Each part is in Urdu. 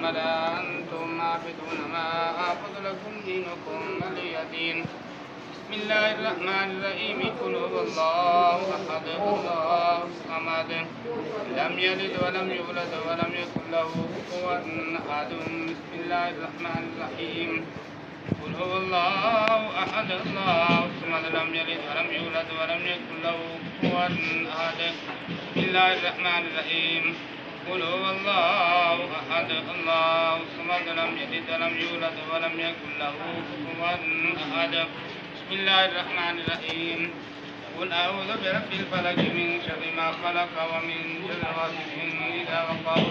ولا أنتم عابدون ما أعبد لكم دينكم ولي دين. بسم الله الرحمن الرحيم. قل هو الله أحد الله الصمد لم يلد ولم يولد ولم يكن له كفوا أحد. بسم الله الرحمن الرحيم. قل هو الله أحد الله الصمد لم يلد ولم يولد ولم يكن له كفوا أحد. بسم الله الرحمن الرحيم. قل هو الله أحد الله الصمد لم يلد ولم يولد ولم يكن له كفوا أحد. بسم الله الرحمن الرحيم. قل أعوذ برب الفلق من شر ما خلق ومن شر غاسق إذا وقب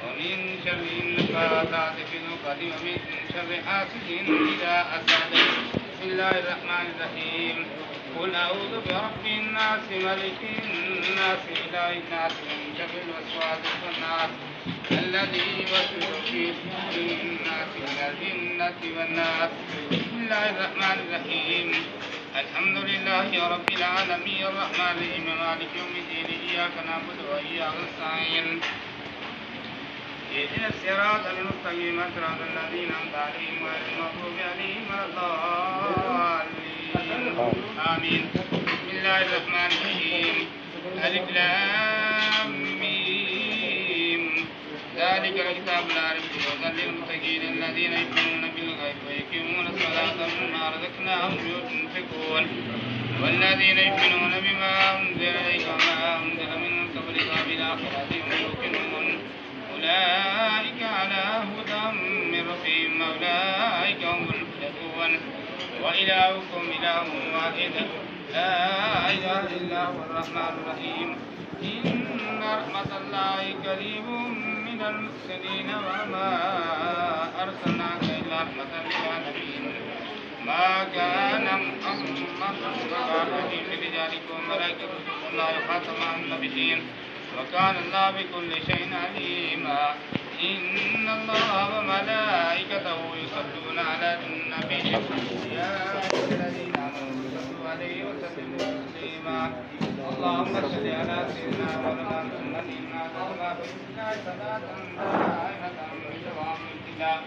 ومن شر النفاثات في العقد ومن شر حاسد إذا حسد. بسم الله الرحمن الرحيم. قل أعوذ برب الناس ملك الناس إله الناس من شر الوسواس الخناس الذي يوسوس في صدور الناس من الجنة والناس. بسم الله الرحمن الرحيم. الحمد لله رب العالمين الرحمن الرحيم مالك يوم الدين إياك نعبد وإياك نستعين اهدنا الصراط المستقيم صراط الذين أنعمت عليهم غير المغضوب عليهم ولا الضالين آمين. بسم الله الرحمن الرحيم. ألف لام ميم ذلك الكتاب لا ريب فيه هدى للمتقين الذين يؤمنون بالغيب ويقيمون الصلاة ومما رزقناهم ينفقون والذين يؤمنون بما أنزل إليك وما أنزل من قبلك وبالآخرة هم يوقنون أولئك على هدى من ربهم أولئك هم المفلحون. وإلهكم إله واحد لا إله إلا هو الرحمن الرحيم. إن رحمة الله قريب من المحسنين وما أرسلناك إلا رحمة للعالمين. ما كان محمد أبا أحد من رجالكم ولكن رسول الله خاتم النبيين وكان الله بكل شيء عليما. إن الله وملائكته يصلون على النبي يا أيها الذين آمنوا صلوا عليه وسلموا تسليما. اللهم صل على سيدنا مولانا محمد وعلى آله صلاة دائمة بدوام الابتلاء.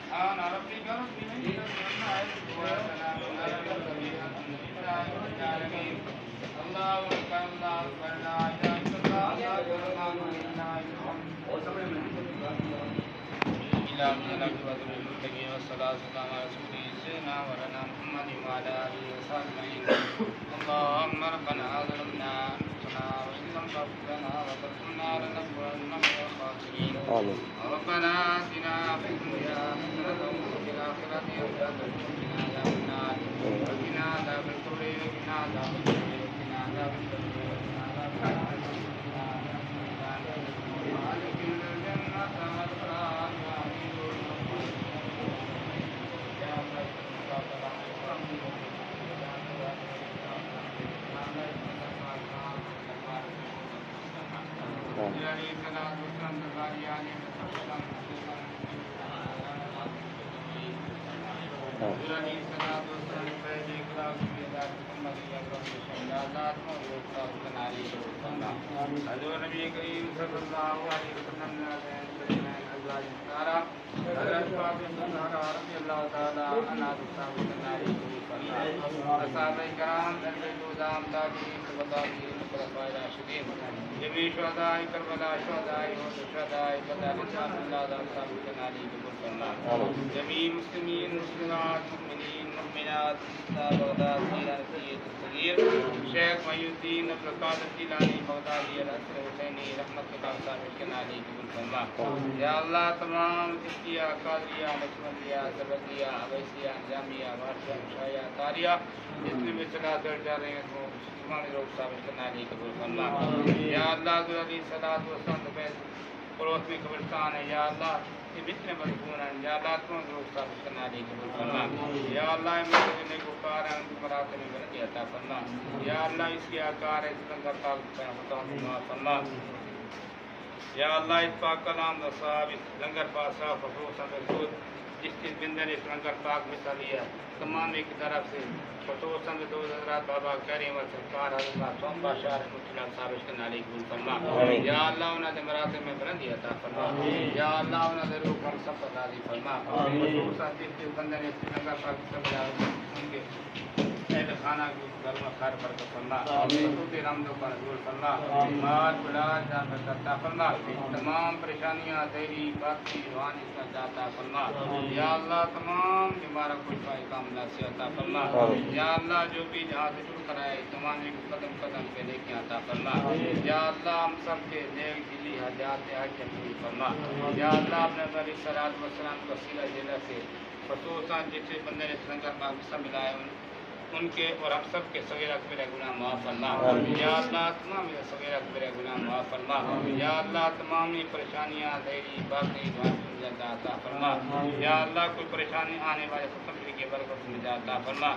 سبحان ربك رب العزة عما يصفون وسلام على المرسلين والحمد لله رب العالمين. الله أكبر الله أكبر لا إله إلا الله لا إله إلا الله إلا من الأرض والمتقين والصلاة والسلام على رسوله سيدنا ولنا محمد وعلى آله وصحبه أجمعين. اللهم ربنا ظلمنا أنفسنا وإن لم تغفر لنا وترحمنا لنكونن من الخاسرين. ربنا آتنا في الدنيا حسنة وفي الآخرة حسنة وقنا عذاب النار وقنا عذاب القبر وقنا عذاب القبر وقنا عذاب القبر وقنا عذاب النار. وادخلنا الجنة مع الأبرار. حضور نبی کریم صلی اللہ علیہ وسلم نے حضرت فاطمہ رضی اللہ تعالی عنہا صحابہ کرام دام تابعین وتابعین خلفائے راشدین جميع شهداء كربلاء شهداء وشهداء بدر الله صاحب علی قبول فرما جميع مسلمین مسلمات مؤمنین مؤمنات بغداد سید الصغیر شیخ محی الدین عبد القادر جیلانی بغدادی الحسن حسینی رحمت اللہ صاحب علی قبول فرما یا اللہ تمام چشتیہ قادریہ نقشبندیہ سربندیہ اویسیہ جامعہ وارثیہ مشاہیہ طاریہ جتنے بھی صلاح در جا رہے ہیں روح ثابت علی قبول فرما یا اللہ علی صلاۃ و سلام پڑوس میں قبرستان ہے یا اللہ یہ جتنے مضمون ہیں یا اللہ تم روح ثابت علی قبول فرما یا اللہ میں کو کار ہیں ان کو مراتب میں بلندی عطا فرما یا اللہ اس کے آکار ہے اس لنگر پاک فرما یا اللہ اس پاک کلام و ثابت لنگر پاک صاف خصوصا محدود جس چیز بندر اس لنگر پاک مثالی ہے تمام ایک طرف سے خصوصاً دو حضرات بابا کریم و سرکار حضرت سوم بادشاہ رحمۃ اللہ صاحب علی قبول فرما یا اللہ انہاں دے مراتب میں بلندی عطا فرما یا اللہ انہاں دے روح پر سب راضی فرما خصوصاً جس بندے نے لنگر پاک سب ان کے اہل خانہ کی گھر میں خیر برکت فرما خصوص رحمتوں کا نزول فرما مال بلاد جان عطا فرما تمام پریشانیاں دہری باقی روحانی عطا فرما یا اللہ تمام بیماروں کو شفا کاملہ سے عطا فرما یا اللہ جو بھی جہاں سے شروع کرائے تمام ایک قدم قدم پہ لے کے عطا فرما یا اللہ ہم سب کے نیک دلی حاجات حج پوری فرما یا اللہ اپنے نبی صلی اللہ علیہ وسلم کو وسیلہ جلہ سے خصوصاً جس بندے نے سرنگر پاک حصہ ملائے ان کے اور ہم سب کے صغیرہ کبیرہ گناہ معاف فرما یا اللہ تمام صغیرہ کبیرہ گناہ معاف فرما یا اللہ تمام پریشانیاں دہری باقی عطا فرما یا اللہ کوئی پریشانی آنے والے ختم کے برکت میں عطا فرما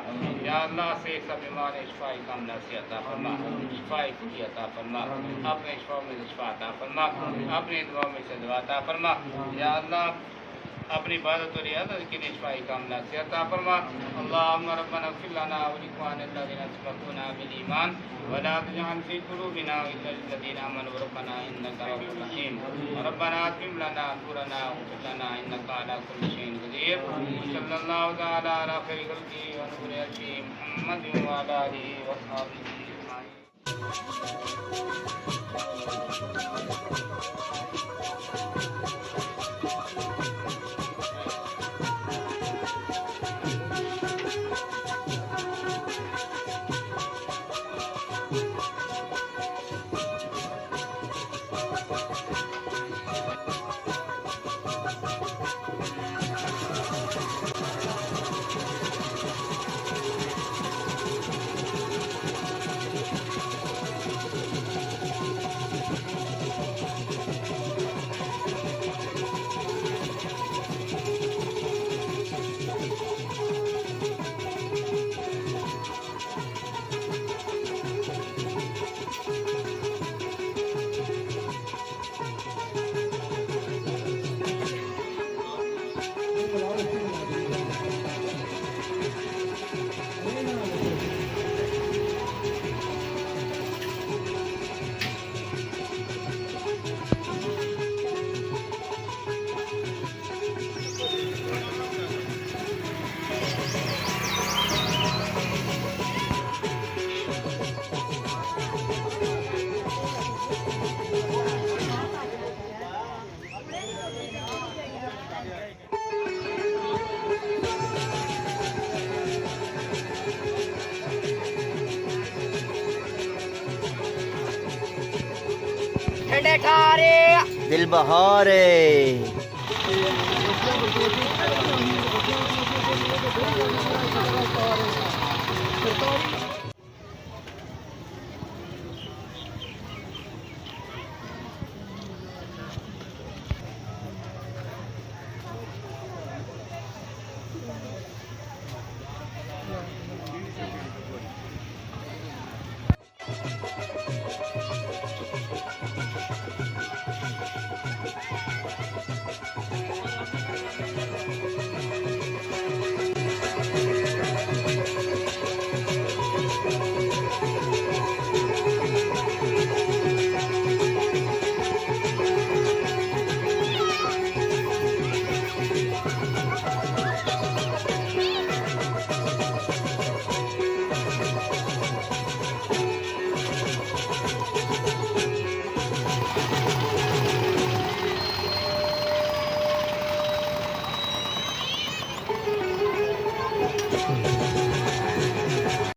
یا اللہ سے سب بیمار شفا کاملہ سے عطا فرما شفا کی عطا فرما اپنے شفا میں شفا عطا فرما اپنے دعا میں سے دعا عطا فرما یا اللہ اپنی عبادت و ریاضت کے لیے شفا کاملہ سے عطا فرما اللہم ربنا اغفر لنا ولإخواننا الذين سبقونا بالإيمان ولا تجعل في قلوبنا غلا للذين آمنوا ربنا إنك رؤوف رحيم ربنا أتمم لنا نورنا واغفر لنا إنك على كل شيء قدير صلى الله تعالى على خير خلقه ونور هديه محمد وعلى آله وصحبه أجمعين. ٹھنڈے ٹھارے دل بہارے